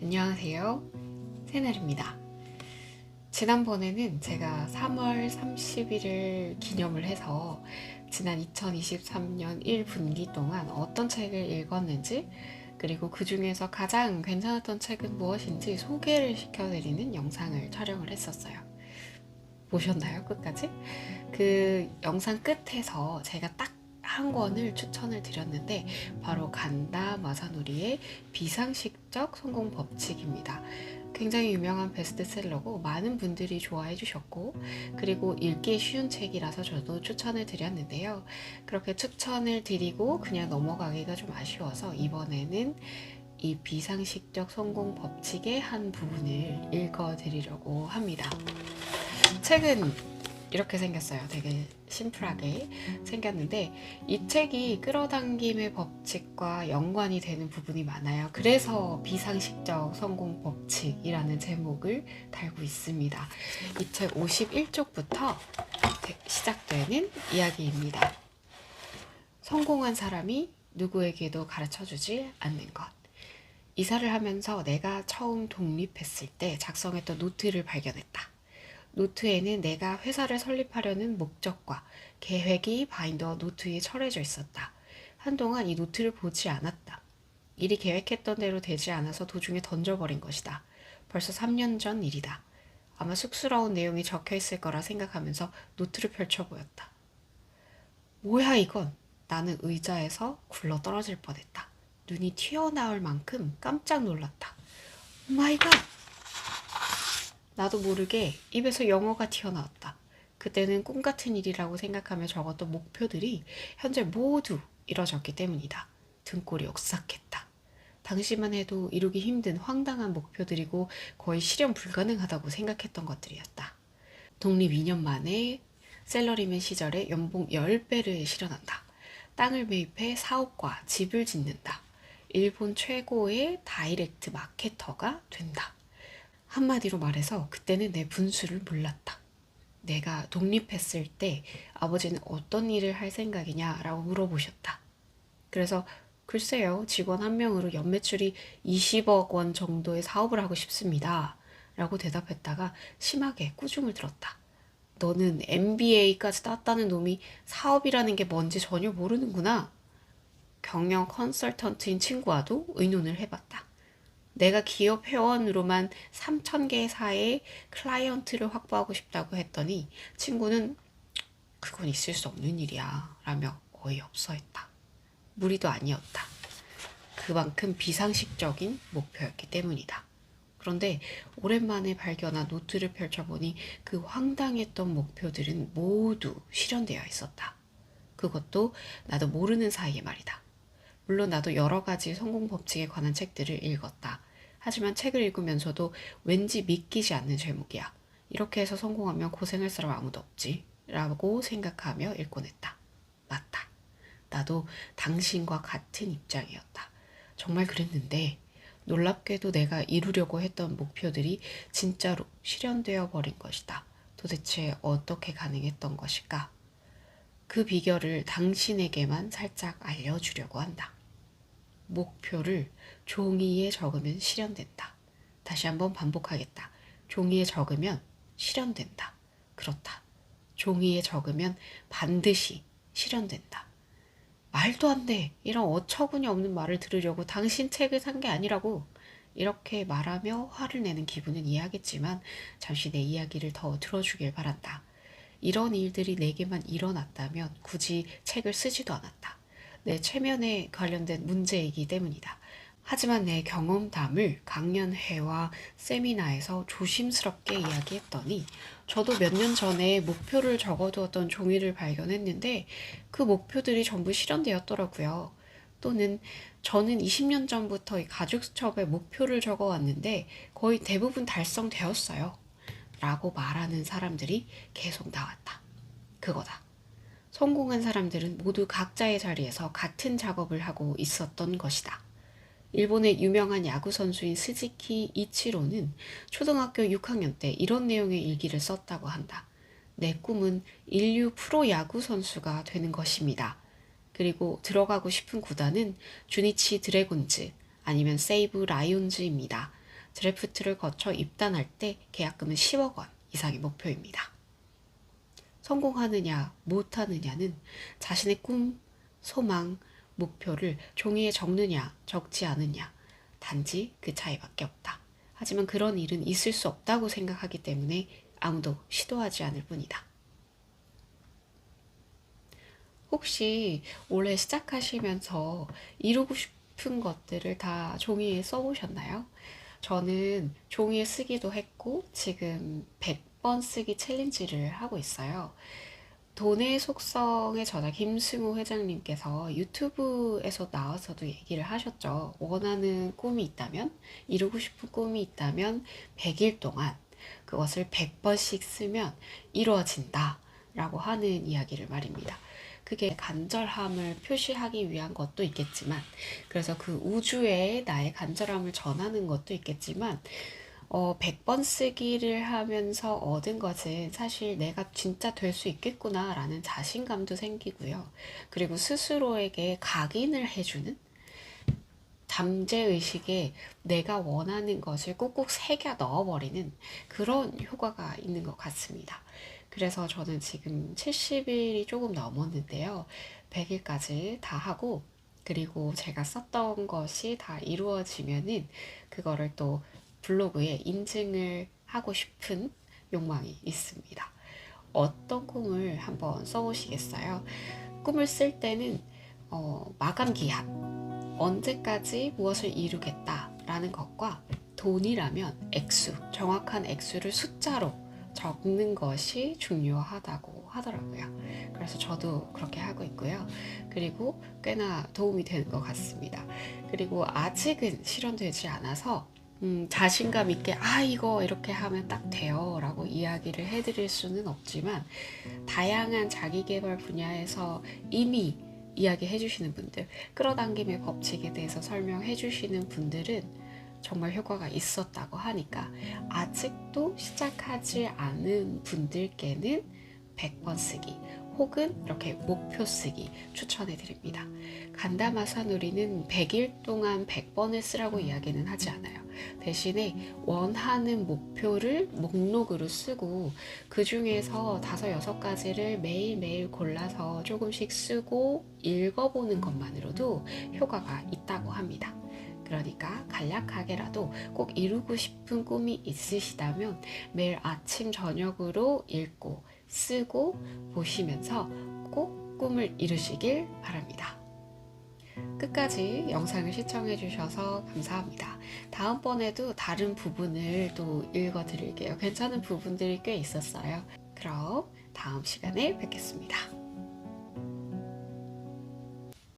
안녕하세요. 새날입니다. 지난번에는 제가 3월 30일을 기념을 해서 지난 2023년 1분기 동안 어떤 책을 읽었는지, 그리고 그 중에서 가장 괜찮았던 책은 무엇인지 소개를 시켜드리는 영상을 촬영을 했었어요. 보셨나요? 끝까지? 그 영상 끝에서 제가 딱 한 권을 추천을 드렸는데 바로 간다 마사노리의 비상식적 성공 법칙입니다. 굉장히 유명한 베스트셀러고 많은 분들이 좋아해 주셨고, 그리고 읽기 쉬운 책이라서 저도 추천을 드렸는데요. 그렇게 추천을 드리고 그냥 넘어가기가 좀 아쉬워서 이번에는 이 비상식적 성공 법칙의 한 부분을 읽어드리려고 합니다. 책은 이렇게 생겼어요. 되게 심플하게 생겼는데 이 책이 끌어당김의 법칙과 연관이 되는 부분이 많아요. 그래서 비상식적 성공 법칙이라는 제목을 달고 있습니다. 이 책 51쪽부터 시작되는 이야기입니다. 성공한 사람이 누구에게도 가르쳐주지 않는 것. 이사를 하면서 내가 처음 독립했을 때 작성했던 노트를 발견했다. 노트에는 내가 회사를 설립하려는 목적과 계획이 바인더 노트에 철해져 있었다. 한동안 이 노트를 보지 않았다. 일이 계획했던 대로 되지 않아서 도중에 던져버린 것이다. 벌써 3년 전 일이다. 아마 쑥스러운 내용이 적혀 있을 거라 생각하면서 노트를 펼쳐 보였다. 뭐야 이건? 나는 의자에서 굴러 떨어질 뻔했다. 눈이 튀어나올 만큼 깜짝 놀랐다. 오 마이 갓! 나도 모르게 입에서 영어가 튀어나왔다. 그때는 꿈같은 일이라고 생각하며 적었던 목표들이 현재 모두 이뤄졌기 때문이다. 등골이 오싹했다. 당시만 해도 이루기 힘든 황당한 목표들이고 거의 실현 불가능하다고 생각했던 것들이었다. 독립 2년 만에 셀러리맨 시절에 연봉 10배를 실현한다. 땅을 매입해 사업과 집을 짓는다. 일본 최고의 다이렉트 마케터가 된다. 한마디로 말해서 그때는 내 분수를 몰랐다. 내가 독립했을 때 아버지는 어떤 일을 할 생각이냐라고 물어보셨다. 그래서 글쎄요, 직원 한 명으로 연매출이 20억 원 정도의 사업을 하고 싶습니다. 라고 대답했다가 심하게 꾸중을 들었다. 너는 MBA까지 땄다는 놈이 사업이라는 게 뭔지 전혀 모르는구나. 경영 컨설턴트인 친구와도 의논을 해봤다. 내가 기업 회원으로만 3,000개사의 클라이언트를 확보하고 싶다고 했더니 친구는 그건 있을 수 없는 일이야 라며 어이없어 했다. 무리도 아니었다. 그만큼 비상식적인 목표였기 때문이다. 그런데 오랜만에 발견한 노트를 펼쳐보니 그 황당했던 목표들은 모두 실현되어 있었다. 그것도 나도 모르는 사이에 말이다. 물론 나도 여러 가지 성공 법칙에 관한 책들을 읽었다. 하지만 책을 읽으면서도 왠지 믿기지 않는 제목이야. 이렇게 해서 성공하면 고생할 사람 아무도 없지. 라고 생각하며 읽곤 했다. 맞다. 나도 당신과 같은 입장이었다. 정말 그랬는데 놀랍게도 내가 이루려고 했던 목표들이 진짜로 실현되어 버린 것이다. 도대체 어떻게 가능했던 것일까? 그 비결을 당신에게만 살짝 알려주려고 한다. 목표를 종이에 적으면 실현된다. 다시 한번 반복하겠다. 종이에 적으면 실현된다. 그렇다. 종이에 적으면 반드시 실현된다. 말도 안 돼. 이런 어처구니 없는 말을 들으려고 당신 책을 산 게 아니라고. 이렇게 말하며 화를 내는 기분은 이해하겠지만 잠시 내 이야기를 더 들어주길 바란다. 이런 일들이 내게만 일어났다면 굳이 책을 쓰지도 않았다. 내 체면에 관련된 문제이기 때문이다. 하지만 내 경험담을 강연회와 세미나에서 조심스럽게 이야기했더니 저도 몇 년 전에 목표를 적어두었던 종이를 발견했는데 그 목표들이 전부 실현되었더라고요. 또는 저는 20년 전부터 이 가죽 수첩에 목표를 적어왔는데 거의 대부분 달성되었어요. 라고 말하는 사람들이 계속 나왔다. 그거다. 성공한 사람들은 모두 각자의 자리에서 같은 작업을 하고 있었던 것이다. 일본의 유명한 야구 선수인 스즈키 이치로는 초등학교 6학년 때 이런 내용의 일기를 썼다고 한다. 내 꿈은 인류 프로 야구 선수가 되는 것입니다. 그리고 들어가고 싶은 구단은 주니치 드래곤즈 아니면 세이브 라이온즈입니다. 드래프트를 거쳐 입단할 때 계약금은 10억 원 이상이 목표입니다. 성공하느냐, 못하느냐는 자신의 꿈, 소망, 목표를 종이에 적느냐, 적지 않느냐, 단지 그 차이밖에 없다. 하지만 그런 일은 있을 수 없다고 생각하기 때문에 아무도 시도하지 않을 뿐이다. 혹시 올해 시작하시면서 이루고 싶은 것들을 다 종이에 써보셨나요? 저는 종이에 쓰기도 했고 지금 100번 쓰기 챌린지를 하고 있어요. 돈의 속성의 저자 김승우 회장님께서 유튜브에서 나와서도 얘기를 하셨죠. 원하는 꿈이 있다면, 이루고 싶은 꿈이 있다면 100일 동안 그것을 100번씩 쓰면 이루어진다 라고 하는 이야기를 말입니다. 그게 간절함을 표시하기 위한 것도 있겠지만, 그래서 그 우주에 나의 간절함을 전하는 것도 있겠지만, 100번 쓰기를 하면서 얻은 것은 사실 내가 진짜 될 수 있겠구나 라는 자신감도 생기고요. 그리고 스스로에게 각인을 해주는 잠재의식에 내가 원하는 것을 꾹꾹 새겨 넣어버리는 그런 효과가 있는 것 같습니다. 그래서 저는 지금 70일이 조금 넘었는데요. 100일까지 다 하고 그리고 제가 썼던 것이 다 이루어지면은 그거를 또 블로그에 인증을 하고 싶은 욕망이 있습니다. 어떤 꿈을 한번 써보시겠어요? 꿈을 쓸 때는 마감 기한, 언제까지 무엇을 이루겠다라는 것과 돈이라면 액수, 정확한 액수를 숫자로 적는 것이 중요하다고 하더라고요. 그래서 저도 그렇게 하고 있고요. 그리고 꽤나 도움이 되는 것 같습니다. 그리고 아직은 실현되지 않아서 자신감 있게 이거 이렇게 하면 딱 돼요 라고 이야기를 해드릴 수는 없지만 다양한 자기계발 분야에서 이미 이야기해 주시는 분들, 끌어당김의 법칙에 대해서 설명해 주시는 분들은 정말 효과가 있었다고 하니까 아직도 시작하지 않은 분들께는 100번 쓰기 혹은 이렇게 목표 쓰기 추천해 드립니다. 간다마사누리는 100일 동안 100번을 쓰라고 이야기는 하지 않아요. 대신에 원하는 목표를 목록으로 쓰고 그 중에서 5, 6가지를 매일매일 골라서 조금씩 쓰고 읽어보는 것만으로도 효과가 있다고 합니다. 그러니까 간략하게라도 꼭 이루고 싶은 꿈이 있으시다면 매일 아침 저녁으로 읽고 쓰고 보시면서 꼭 꿈을 이루시길 바랍니다. 끝까지 영상을 시청해 주셔서 감사합니다. 다음번에도 다른 부분을 또 읽어 드릴게요. 괜찮은 부분들이 꽤 있었어요. 그럼 다음 시간에 뵙겠습니다.